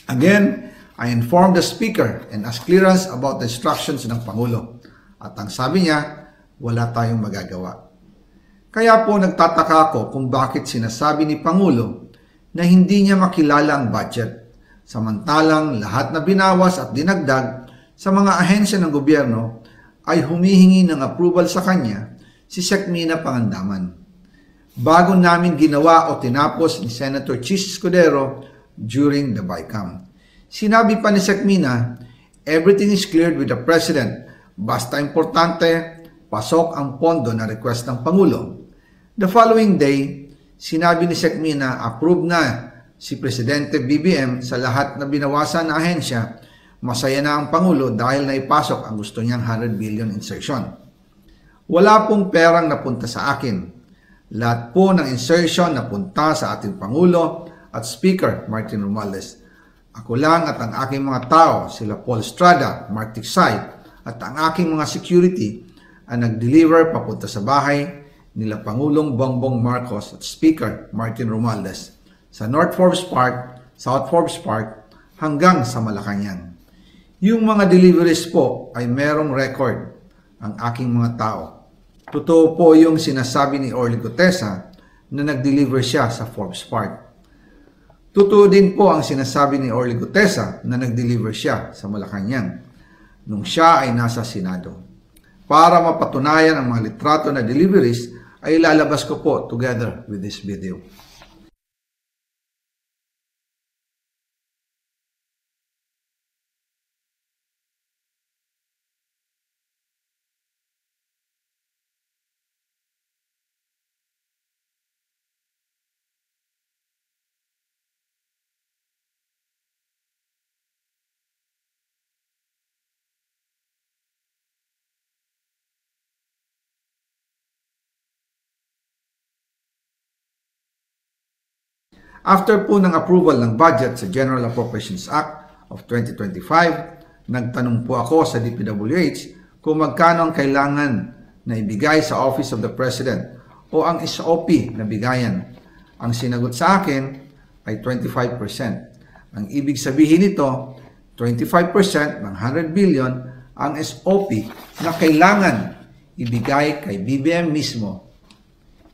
Again, I informed the Speaker and asked clearance about the instructions ng Pangulo. At ang sabi niya, wala tayong magagawa. Kaya po nagtataka ako kung bakit sinasabi ni Pangulo na hindi niya makilala ang budget, samantalang lahat na binawas at dinagdag sa mga ahensya ng gobyerno ay humihingi ng approval sa kanya si Sec. Mina Pangandaman. Bago namin ginawa o tinapos ni Senator Chis Escudero during the BICAM. Sinabi pa ni Sec. Mina, everything is cleared with the President. Basta importante, pasok ang pondo na request ng Pangulo. The following day, sinabi ni Sec. Mina, approve na si Presidente BBM sa lahat na binawasan na ahensya. Masaya na ang Pangulo dahil naipasok ang gusto niyang 100 billion insertion. Wala pong perang napunta sa akin. Lahat po ng insertion napunta sa ating Pangulo at Speaker Martin Romualdez. Ako lang at ang aking mga tao, sila Paul Estrada, Mark Tiksay, at ang aking mga security ang nag-deliver papunta sa bahay nila Pangulong Bongbong Marcos at Speaker Martin Romualdez sa North Forbes Park, South Forbes Park hanggang sa Malacanang. Yung mga deliveries po ay merong record ang aking mga tao. Totoo po yung sinasabi ni Orly Gutesa na nag-deliver siya sa Forbes Park. Totoo din po ang sinasabi ni Orly Gutesa na nag-deliver siya sa Malacanang nung siya ay nasa Senado. Para mapatunayan ang mga litrato na deliveries ay ilalabas ko po together with this video. After po ng approval ng budget sa General Appropriations Act of 2025, nagtanong po ako sa DPWH kung magkano ang kailangan na ibigay sa Office of the President o ang SOP na bigayan. Ang sinagot sa akin ay 25%. Ang ibig sabihin nito, 25% ng 100 billion ang SOP na kailangan ibigay kay BBM mismo.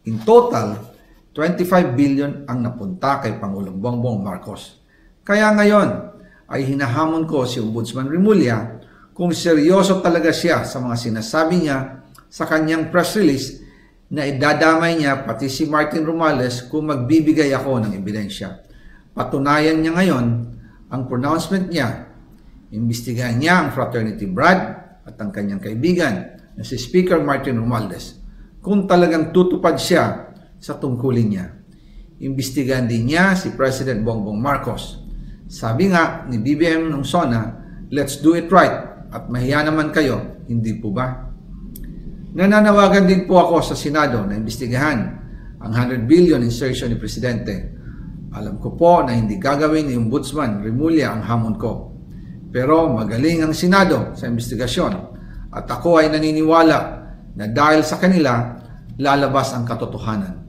In total, 25 billion ang napunta kay Pangulong Bongbong Marcos. Kaya ngayon ay hinahamon ko si Ombudsman Remulla kung seryoso talaga siya sa mga sinasabi niya sa kanyang press release na idadamay niya pati si Martin Romualdez kung magbibigay ako ng ebidensya. Patunayan niya ngayon ang pronouncement niya. Imbestigahan niya ang fraternity Brad at ang kanyang kaibigan na si Speaker Martin Romualdez kung talagang tutupad siya sa tungkulin niya. Imbestigahan din niya si President Bongbong Marcos. Sabi nga ni BBM nung SONA, let's do it right at mahiya naman kayo, hindi po ba? Nananawagan din po ako sa Senado na imbestigahan ang 100 billion insertion ni Presidente. Alam ko po na hindi gagawin ni Ombudsman Remulla ang hamon ko. Pero magaling ang Senado sa imbestigasyon at ako ay naniniwala na dahil sa kanila lalabas ang katotohanan.